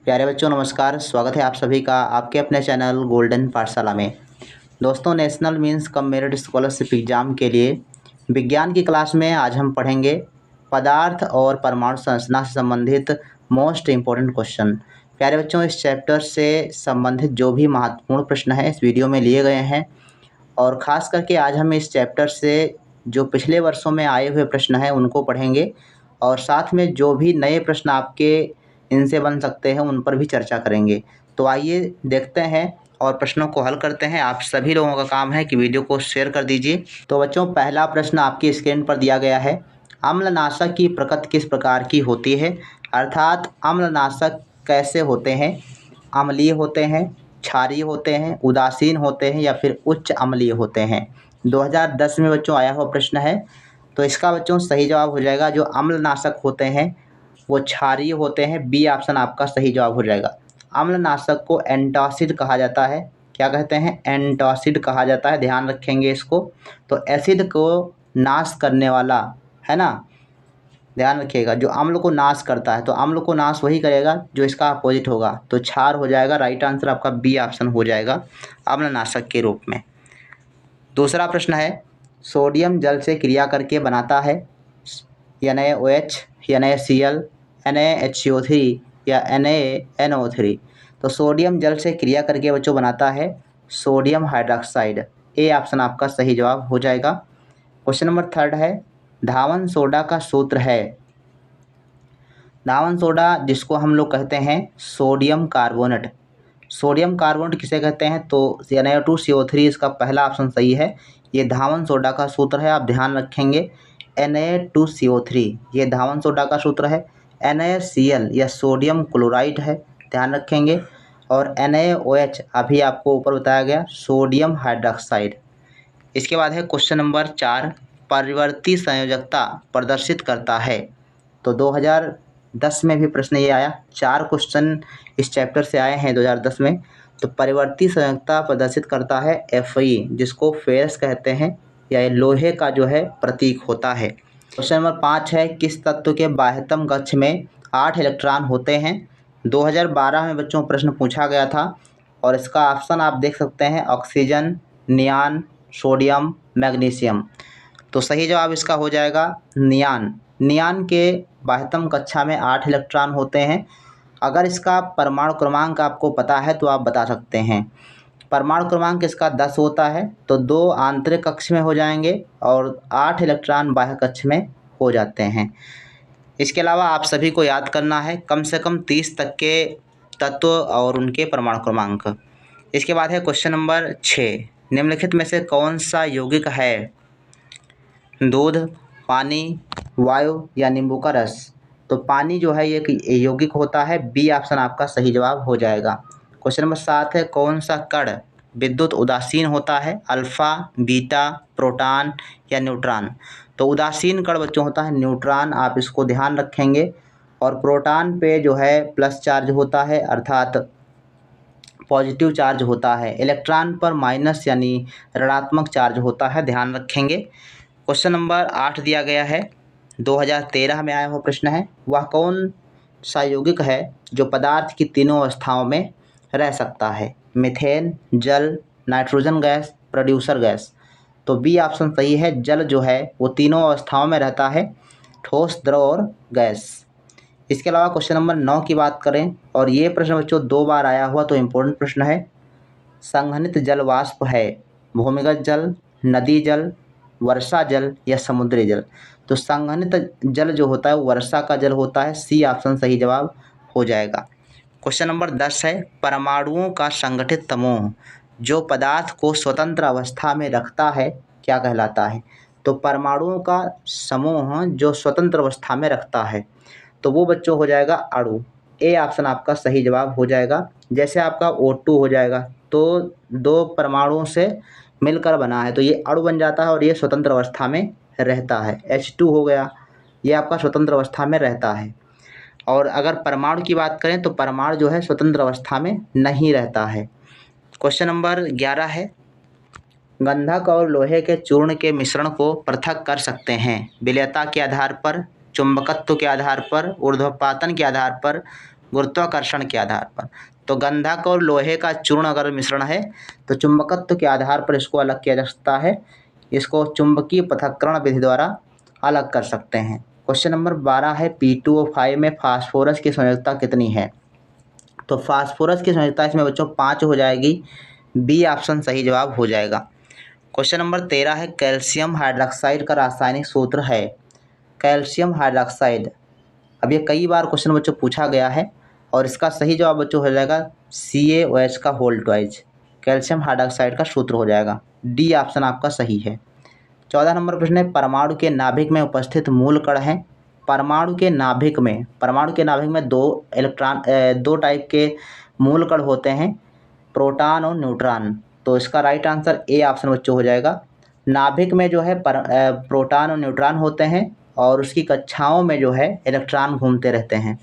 प्यारे बच्चों नमस्कार। स्वागत है आप सभी का आपके अपने चैनल गोल्डन पाठशाला में। दोस्तों, national means cum merit scholarship exam के लिए विज्ञान की क्लास में आज हम पढ़ेंगे पदार्थ और परमाणु संरचना से संबंधित मोस्ट इम्पोर्टेंट क्वेश्चन। प्यारे बच्चों, इस चैप्टर से संबंधित जो भी महत्वपूर्ण प्रश्न हैं इस वीडियो में लिए गए हैं और ख़ास करके आज हम इस चैप्टर से जो पिछले वर्षों में आए हुए प्रश्न हैं उनको पढ़ेंगे और साथ में जो भी नए प्रश्न आपके इनसे बन सकते हैं उन पर भी चर्चा करेंगे। तो आइए देखते हैं और प्रश्नों को हल करते हैं। आप सभी लोगों का काम है कि वीडियो को शेयर कर दीजिए। तो बच्चों, पहला प्रश्न आपकी स्क्रीन पर दिया गया है। अम्लनाशक की प्रकृति किस प्रकार की होती है? अर्थात अम्लनाशक कैसे होते हैं? अम्लीय होते हैं, क्षारीय होते हैं, उदासीन होते हैं या फिर उच्च अम्लीय होते हैं? 2010 में बच्चों आया हुआ प्रश्न है। तो इसका बच्चों सही जवाब हो जाएगा जो अम्लनाशक होते हैं वो क्षारीय होते हैं। बी ऑप्शन आपका सही जवाब हो जाएगा। अम्लनाशक को एंटासिड कहा जाता है। क्या कहते हैं? एंटासिड कहा जाता है, ध्यान रखेंगे इसको। तो एसिड को नाश करने वाला है ना, ध्यान रखिएगा, जो अम्ल को नाश करता है तो अम्ल को नाश वही करेगा जो इसका अपोजिट होगा, तो क्षार हो जाएगा। राइट आंसर आपका बी ऑप्शन हो जाएगा अम्लनाशक के रूप में। दूसरा प्रश्न है, सोडियम जल से क्रिया करके बनाता है NaOH, NaCl, NaHCO3 या NaNO3? तो सोडियम जल से क्रिया करके बच्चों बनाता है सोडियम हाइड्रोक्साइड। ए ऑप्शन आपका सही जवाब हो जाएगा। क्वेश्चन नंबर थर्ड है, धावन सोडा का सूत्र है। धावन सोडा जिसको हम लोग कहते हैं सोडियम कार्बोनेट। सोडियम कार्बोनेट किसे कहते हैं? तो Na2CO3 इसका पहला ऑप्शन सही है। ये धावन सोडा का सूत्र है, आप ध्यान रखेंगे। Na2CO3 ये धावन सोडा का सूत्र है। NaCl या सोडियम क्लोराइड है, ध्यान रखेंगे। और NaOH अभी आपको ऊपर बताया गया सोडियम हाइड्रोक्साइड। इसके बाद है क्वेश्चन नंबर 4, परिवर्ती संयोजकता प्रदर्शित करता है। तो 2010 में भी प्रश्न ये आया। 4 क्वेश्चन इस चैप्टर से आए हैं 2010 में। तो परिवर्ती संयोजकता प्रदर्शित करता है Fe, जिसको फेरस कहते हैं या ये लोहे का जो है प्रतीक होता है। क्वेश्चन नंबर 5 है, किस तत्व के बाह्यतम कक्ष में 8 इलेक्ट्रॉन होते हैं? 2012 में बच्चों प्रश्न पूछा गया था और इसका ऑप्शन आप देख सकते हैं, ऑक्सीजन, नियान, सोडियम, मैग्नीशियम। तो सही जवाब इसका हो जाएगा नियान। नियान के बाह्यतम कक्षा में 8 इलेक्ट्रॉन होते हैं। अगर इसका परमाणु क्रमांक आपको पता है तो आप बता सकते हैं। परमाणु क्रमांक इसका 10 होता है, तो 2 आंतरिक कक्ष में हो जाएंगे और 8 इलेक्ट्रॉन बाह्य कक्ष में हो जाते हैं। इसके अलावा आप सभी को याद करना है कम से कम 30 तक के तत्व और उनके परमाणु क्रमांक। इसके बाद है क्वेश्चन नंबर 6, निम्नलिखित में से कौन सा यौगिक है? दूध, पानी, वायु या नींबू का रस? तो पानी जो है ये एक यौगिक होता है। बी ऑप्शन आपका सही जवाब हो जाएगा। क्वेश्चन नंबर 7 है, कौन सा कण विद्युत उदासीन होता है? अल्फा, बीटा, प्रोटॉन या न्यूट्रॉन? तो उदासीन कण बच्चों होता है न्यूट्रॉन, आप इसको ध्यान रखेंगे। और प्रोटॉन पे जो है प्लस चार्ज होता है, अर्थात पॉजिटिव चार्ज होता है। इलेक्ट्रॉन पर माइनस यानी ऋणात्मक चार्ज होता है, ध्यान रखेंगे। क्वेश्चन नंबर 8 दिया गया है, 2013 में आया हुआ प्रश्न है, वह कौन सा यौगिक है जो पदार्थ की तीनों अवस्थाओं में रह सकता है? मीथेन, जल, नाइट्रोजन गैस, प्रोड्यूसर गैस? तो बी ऑप्शन सही है। जल जो है वो तीनों अवस्थाओं में रहता है, ठोस, द्रव और गैस। इसके अलावा क्वेश्चन नंबर 9 की बात करें, और ये प्रश्न बच्चों 2 बार आया हुआ तो इम्पोर्टेंट प्रश्न है। संघनित जल वाष्प है भूमिगत जल, नदी जल, वर्षा जल या समुद्री जल? तो संघनित जल जो होता है वो वर्षा का जल होता है। सी ऑप्शन सही जवाब हो जाएगा। क्वेश्चन नंबर 10 है, परमाणुओं का संगठित समूह जो पदार्थ को स्वतंत्र अवस्था में रखता है क्या कहलाता है? तो परमाणुओं का समूह जो स्वतंत्र अवस्था में रखता है तो वो बच्चों हो जाएगा अणु। ए ऑप्शन आपका सही जवाब हो जाएगा। जैसे आपका O2 हो जाएगा तो 2 परमाणुओं से मिलकर बना है तो ये अणु बन जाता है और ये स्वतंत्र अवस्था में रहता है। H2 हो गया, ये आपका स्वतंत्र अवस्था में रहता है। और अगर परमाणु की बात करें तो परमाणु जो है स्वतंत्र अवस्था में नहीं रहता है। क्वेश्चन नंबर 11 है, गंधक और लोहे के चूर्ण के मिश्रण को पृथक कर सकते हैं विलेयता के आधार पर, चुंबकत्व के आधार पर, ऊर्ध्वपातन के आधार पर, गुरुत्वाकर्षण के आधार पर। तो गंधक और लोहे का चूर्ण अगर मिश्रण है तो चुंबकत्व के आधार पर इसको अलग किया जा सकता है। इसको चुंबकीय पृथक्करण विधि द्वारा अलग कर सकते हैं। क्वेश्चन नंबर 12 है P2O5 में फास्फोरस की संयोजकता कितनी है? तो फास्फोरस की संयोजकता इसमें बच्चों 5 हो जाएगी। बी ऑप्शन सही जवाब हो जाएगा। क्वेश्चन नंबर 13 है कैल्शियम हाइड्रॉक्साइड का रासायनिक सूत्र है। कैल्शियम हाइड्रॉक्साइड, अब ये कई बार क्वेश्चन बच्चों पूछा गया है और इसका सही जवाब बच्चों हो जाएगा CaOH का होल ट्वाइज। कैल्शियम हाइड्रॉक्साइड का सूत्र हो जाएगा। डी ऑप्शन आपका सही है। 14 नंबर प्रश्न है परमाणु के नाभिक में उपस्थित मूल कण है। परमाणु के नाभिक में दो टाइप के मूल कण होते हैं, प्रोटॉन और न्यूट्रॉन। तो इसका राइट आंसर ए ऑप्शन बच्चों हो जाएगा। नाभिक में जो है प्रोटॉन और न्यूट्रॉन होते हैं और उसकी कक्षाओं में जो है इलेक्ट्रॉन घूमते रहते हैं।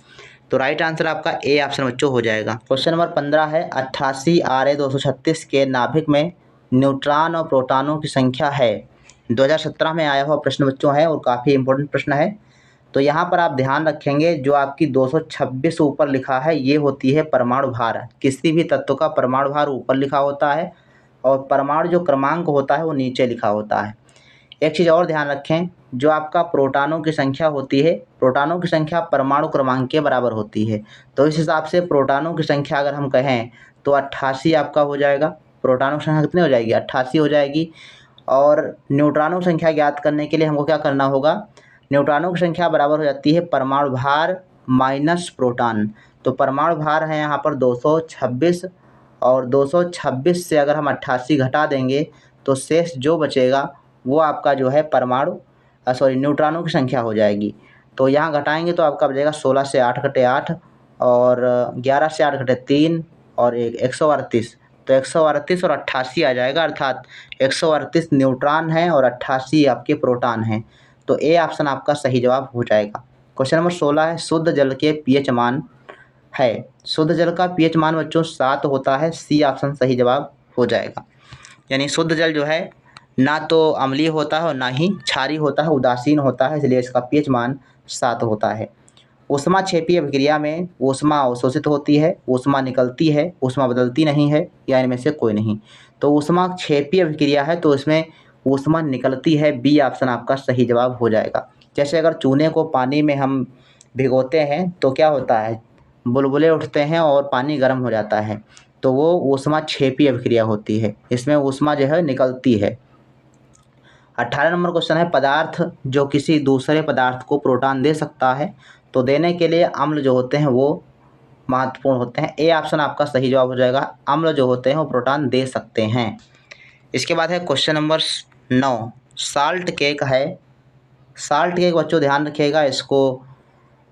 तो राइट आंसर आपका ए ऑप्शन बच्चों हो जाएगा। क्वेश्चन नंबर 15 है 88 Ra236 के नाभिक में न्यूट्रॉन और प्रोटॉनों की संख्या है। 2017 में आया हुआ प्रश्न बच्चों है और काफ़ी इंपॉर्टेंट प्रश्न है। तो यहाँ पर आप ध्यान रखेंगे जो आपकी 226 ऊपर लिखा है ये होती है परमाणु भार। किसी भी तत्व का परमाणु भार ऊपर लिखा होता है और परमाणु जो क्रमांक होता है वो नीचे लिखा होता है। एक चीज़ और ध्यान रखें, जो आपका प्रोटॉनों की संख्या होती है, प्रोटॉनों की संख्या परमाणु क्रमांक के बराबर होती है। तो इस हिसाब से प्रोटॉनों की संख्या अगर हम कहें तो 88 आपका हो जाएगा। प्रोटॉनों की संख्या कितनी हो जाएगी? 88 हो जाएगी। और न्यूट्रॉनों की संख्या ज्ञात करने के लिए हमको क्या करना होगा? न्यूट्रॉनों की संख्या बराबर हो जाती है परमाणु भार माइनस प्रोटॉन। तो परमाणु भार है यहाँ पर 226 और 226 से अगर हम 88 घटा देंगे तो शेष जो बचेगा वो आपका जो है न्यूट्रॉनों की संख्या हो जाएगी। तो यहाँ घटाएंगे तो आपका बचेगा 16 से 8 घटे 8 और 11 से 8 घटे 3 और 138। तो 138 और 88 आ जाएगा, अर्थात 138 न्यूट्रॉन है और 88 आपके प्रोटॉन हैं। तो ए ऑप्शन आपका सही जवाब हो जाएगा। क्वेश्चन नंबर 16 है शुद्ध जल के पीएच मान है। शुद्ध जल का पीएच मान बच्चों 7 होता है। सी ऑप्शन सही जवाब हो जाएगा। यानी शुद्ध जल जो है ना तो अम्लीय होता है और ना ही क्षारीय होता है, उदासीन होता है, इसलिए इसका पीएच मान 7 होता है। ऊष्मा क्षेपीय अभिक्रिया में ऊष्मा अवशोषित होती है, ऊष्मा निकलती है, ऊष्मा बदलती नहीं है, या इनमें से कोई नहीं। तो ऊष्मा क्षेपीय अभिक्रिया है तो इसमें ऊष्मा निकलती है। बी ऑप्शन आपका सही जवाब हो जाएगा। जैसे अगर चूने को पानी में हम भिगोते हैं तो क्या होता है? बुलबुले उठते हैं और पानी गर्म हो जाता है, तो वो ऊष्मा क्षेपीय अभिक्रिया होती है। इसमें ऊष्मा जो है निकलती है। 18 नंबर क्वेश्चन है पदार्थ जो किसी दूसरे पदार्थ को प्रोटॉन दे सकता है। तो देने के लिए अम्ल जो होते हैं वो महत्वपूर्ण होते हैं। ए ऑप्शन आपका सही जवाब हो जाएगा। अम्ल जो होते हैं वो प्रोटॉन दे सकते हैं। इसके बाद है क्वेश्चन नंबर 9 साल्ट केक है। साल्ट केक बच्चों ध्यान रखिएगा, इसको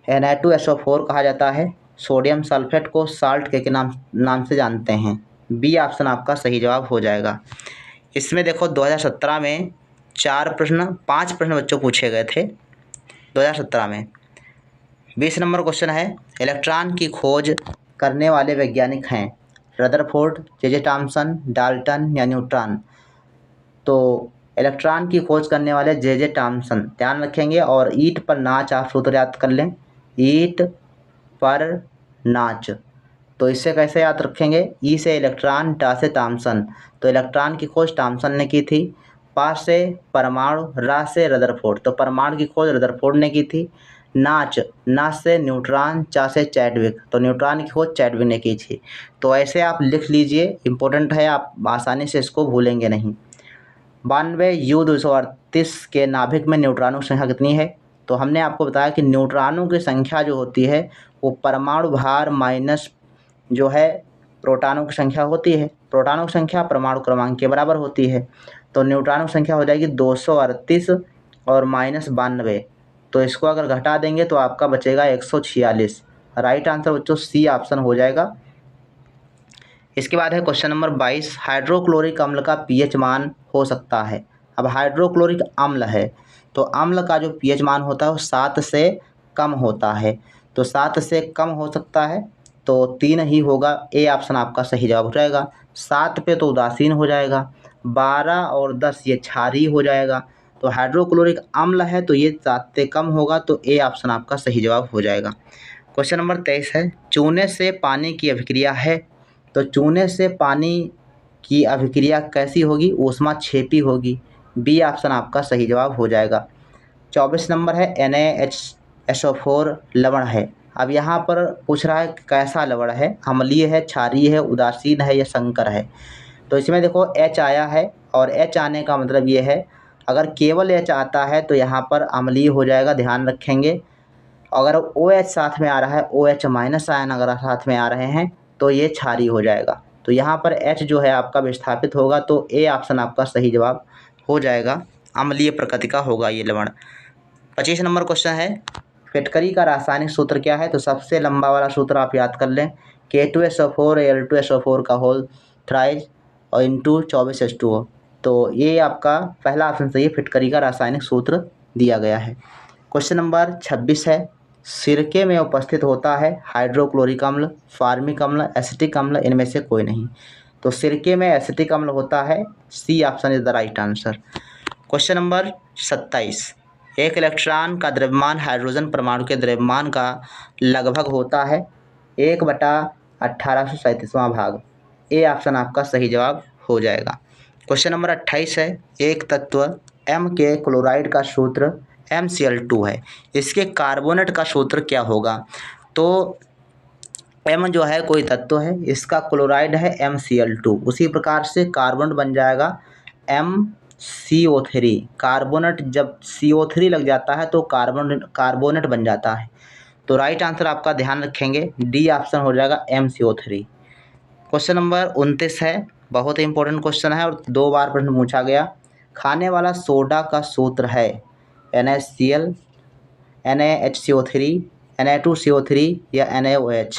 Na2SO4 कहा जाता है। सोडियम सल्फेट को साल्ट केक के नाम से जानते हैं। बी ऑप्शन आपका सही जवाब हो जाएगा। इसमें देखो 2017 में 5 प्रश्न बच्चों पूछे गए थे 2017 में। 20 नंबर क्वेश्चन है इलेक्ट्रॉन की खोज करने वाले वैज्ञानिक हैं रदरफोर्ड, जे थॉमसन, डाल्टन या न्यूटन। तो इलेक्ट्रॉन की खोज करने वाले जे थॉमसन ध्यान रखेंगे। और ईंट पर नाच आप सूत्र याद कर लें, ईंट पर नाच। तो इससे कैसे याद रखेंगे? ई से इलेक्ट्रॉन, टा से थॉमसन। तो इलेक्ट्रॉन की खोज थॉमसन ने की थी। पा से परमाणु, रा से रदरफोर्ड। तो परमाणु की खोज रदरफोर्ड ने की थी। ना से न्यूट्रॉन, चा से चैडविक। तो न्यूट्रॉन की खोज चैडविक ने की थी। तो ऐसे आप लिख लीजिए, इम्पोर्टेंट है, आप आसानी से इसको भूलेंगे नहीं। 92 U238 के नाभिक में न्यूट्रॉनों की संख्या कितनी है? तो हमने आपको बताया कि न्यूट्रॉनों की संख्या जो होती है वो परमाणु भार माइनस जो है प्रोटॉनों की संख्या होती है। प्रोटॉनों की संख्या परमाणु क्रमांक के बराबर होती है। तो न्यूट्रॉनों की संख्या हो जाएगी 238 और -92। तो इसको अगर घटा देंगे तो आपका बचेगा 146। राइट आंसर बच्चों सी ऑप्शन हो जाएगा। इसके बाद है क्वेश्चन नंबर 22 हाइड्रोक्लोरिक अम्ल का पीएच मान हो सकता है। अब हाइड्रोक्लोरिक अम्ल है तो अम्ल का जो पीएच मान होता है वो 7 से कम होता है। तो 7 से कम हो सकता है तो 3 ही होगा। ए ऑप्शन आपका सही जवाब हो जाएगा। 7 पे तो उदासीन हो जाएगा, 12 और 10 ये क्षारीय हो जाएगा। तो हाइड्रोक्लोरिक अम्ल है तो ये 7 से कम होगा, तो ए ऑप्शन आपका सही जवाब हो जाएगा। क्वेश्चन नंबर 23 है, चूने से पानी की अभिक्रिया है, तो चूने से पानी की अभिक्रिया कैसी होगी? ऊष्माक्षेपी होगी। बी ऑप्शन आपका सही जवाब हो जाएगा। 24 नंबर है, NaHSO4 लवण है। अब यहाँ पर पूछ रहा है कैसा लवण है, अम्लीय है, क्षारीय है, उदासीन है या संकर है। तो इसमें देखो H आया है और H आने का मतलब ये है, अगर केवल H आता है तो यहाँ पर अम्लीय हो जाएगा, ध्यान रखेंगे। अगर OH साथ में आ रहा है, OH माइनस आयन अगर साथ में आ रहे हैं तो ये क्षारीय हो जाएगा। तो यहाँ पर H जो है आपका विस्थापित होगा, तो ए ऑप्शन आपका सही जवाब हो जाएगा, अम्लीय प्रकृति का होगा ये लवण। 25 नंबर क्वेश्चन है, फिटकरी का रासायनिक सूत्र क्या है? तो सबसे लंबा वाला सूत्र आप याद कर लें, K2SO4 Al2SO4 का होल थ्राइज और इंटू 24H2O। तो ये आपका पहला ऑप्शन सही है, फिटकरी का रासायनिक सूत्र दिया गया है। क्वेश्चन नंबर 26 है, सिरके में उपस्थित होता है हाइड्रोक्लोरिक अम्ल, फार्मिक अम्ल, एसिटिक अम्ल, इनमें से कोई नहीं। तो सिरके में एसिटिक अम्ल होता है, C option is the right answer. Question number 27, एक इलेक्ट्रॉन का द्रव्यमान हाइड्रोजन परमाणु के द्रव्यमान का लगभग होता है 1/1837वां भाग। ए ऑप्शन आपका सही जवाब हो जाएगा। क्वेश्चन नंबर 28 है, एक तत्व M के क्लोराइड का सूत्र MCl2 है, इसके कार्बोनेट का सूत्र क्या होगा? तो M जो है कोई तत्व है, इसका क्लोराइड है MCl2, उसी प्रकार से कार्बोनेट बन जाएगा MCO3। कार्बोनेट जब CO3 लग जाता है तो कार्बोनेट बन जाता है। तो राइट आंसर आपका ध्यान रखेंगे, डी ऑप्शन हो जाएगा MCO3। क्वेश्चन नंबर 29 है, बहुत ही इंपॉर्टेंट क्वेश्चन है और 2 बार प्रश्न पूछा गया। खाने वाला सोडा का सूत्र है NaCl, NaHCO3, Na2CO3 या NaOH।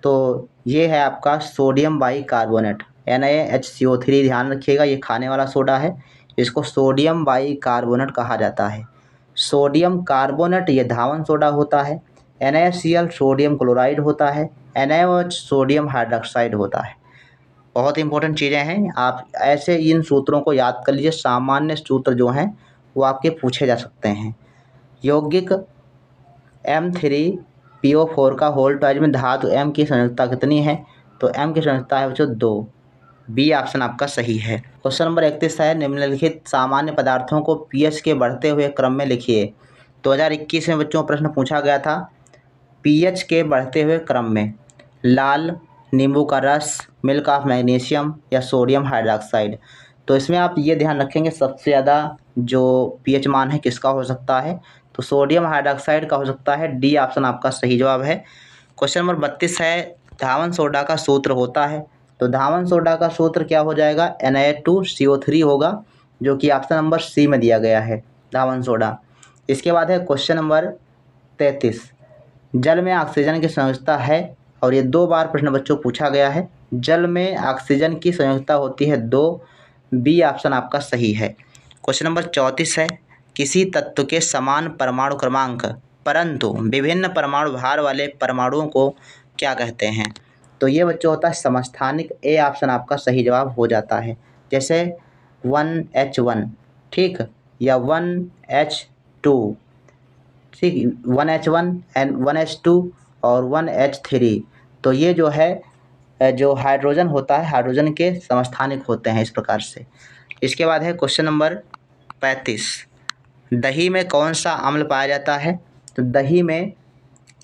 तो ये है आपका सोडियम बाइकार्बोनेट, NaHCO3। ध्यान रखिएगा, ये खाने वाला सोडा है, इसको सोडियम बाइकार्बोनेट कहा जाता है। सोडियम कार्बोनेट ये धावन सोडा होता है, NaCl सोडियम क्लोराइड होता है, NaOH सोडियम हाइड्रोक्साइड होता है। बहुत इंपॉर्टेंट चीज़ें हैं, आप ऐसे इन सूत्रों को याद कर लीजिए। सामान्य सूत्र जो हैं वो आपके पूछे जा सकते हैं। यौगिक M3PO4 का होल ट्वाइज में धातु M की संयुक्ता कितनी है? तो M की संयुक्ता है बच्चों 2। बी ऑप्शन आपका सही है। क्वेश्चन नंबर 31 है, निम्नलिखित सामान्य पदार्थों को pH के बढ़ते हुए क्रम में लिखिए। 2021 में बच्चों प्रश्न पूछा गया था pH के बढ़ते हुए क्रम में, लाल नींबू का रस, मिल्क ऑफ मैग्नीशियम या सोडियम हाइड्रोक्साइड। तो इसमें आप ये ध्यान रखेंगे, सबसे ज़्यादा जो pH मान है किसका हो सकता है? तो सोडियम हाइड्रोक्साइड का हो सकता है। डी ऑप्शन आपका सही जवाब है। क्वेश्चन नंबर 32 है, धावन सोडा का सूत्र होता है, तो धावन सोडा का सूत्र क्या हो जाएगा? Na2CO3 होगा, जो कि ऑप्शन नंबर सी में दिया गया है, धावन सोडा। इसके बाद है क्वेश्चन नंबर 33, जल में ऑक्सीजन की संयोजकता है, और ये 2 बार प्रश्न बच्चों पूछा गया है। जल में ऑक्सीजन की संयोजकता होती है 2। बी ऑप्शन आपका सही है। क्वेश्चन नंबर 34 है, किसी तत्व के समान परमाणु क्रमांक परंतु विभिन्न परमाणु भार वाले परमाणुओं को क्या कहते हैं? तो ये बच्चों होता है समस्थानिक। ए ऑप्शन आपका सही जवाब हो जाता है। जैसे 1H1, ठीक, या 1H2, ठीक, 1H1 एंड 1H2 और 1H3। तो ये जो है जो हाइड्रोजन होता है, हाइड्रोजन के समस्थानिक होते हैं इस प्रकार से। इसके बाद है क्वेश्चन नंबर 35, दही में कौन सा अम्ल पाया जाता है? तो दही में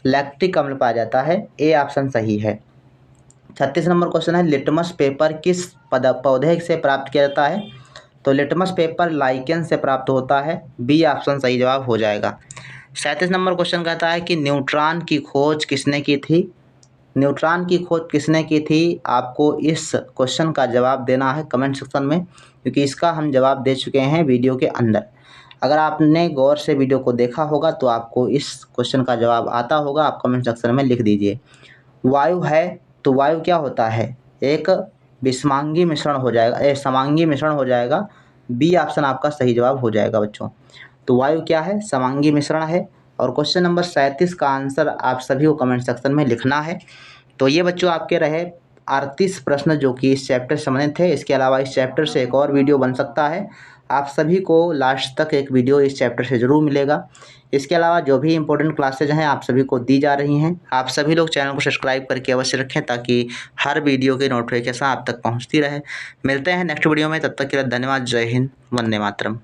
लैक्टिक अम्ल पाया जाता है। ए ऑप्शन सही है। 36 नंबर क्वेश्चन है, लिटमस पेपर किस पौधे से प्राप्त किया जाता है? तो लिटमस पेपर लाइकेन से प्राप्त होता है। बी ऑप्शन सही जवाब हो जाएगा। 37 नंबर क्वेश्चन कहता है कि न्यूट्रॉन की खोज किसने की थी? न्यूट्रॉन की खोज किसने की थी? आपको इस क्वेश्चन का जवाब देना है कमेंट सेक्शन में, क्योंकि इसका हम जवाब दे चुके हैं वीडियो के अंदर। अगर आपने गौर से वीडियो को देखा होगा तो आपको इस क्वेश्चन का जवाब आता होगा, आप कमेंट सेक्शन में लिख दीजिए। वायु है, तो वायु क्या होता है? एक विषमांगी मिश्रण हो जाएगा, एक समांगी मिश्रण हो जाएगा। बी ऑप्शन आपका सही जवाब हो जाएगा बच्चों। तो वायु क्या है? समांगी मिश्रण है। और क्वेश्चन नंबर 37 का आंसर आप सभी को कमेंट सेक्शन में लिखना है। तो ये बच्चों आपके रहे 38 प्रश्न जो कि इस चैप्टर से संबंधित थे। इसके अलावा इस चैप्टर से एक और वीडियो बन सकता है, आप सभी को लास्ट तक एक वीडियो इस चैप्टर से ज़रूर मिलेगा। इसके अलावा जो भी इंपॉर्टेंट क्लासेज हैं आप सभी को दी जा रही हैं। आप सभी लोग चैनल को सब्सक्राइब करके अवश्य रखें ताकि हर वीडियो की नोटिफिकेशन आप तक पहुंचती रहे। मिलते हैं नेक्स्ट वीडियो में, तब तक के लिए धन्यवाद। जय हिंद, वंदे मातरम।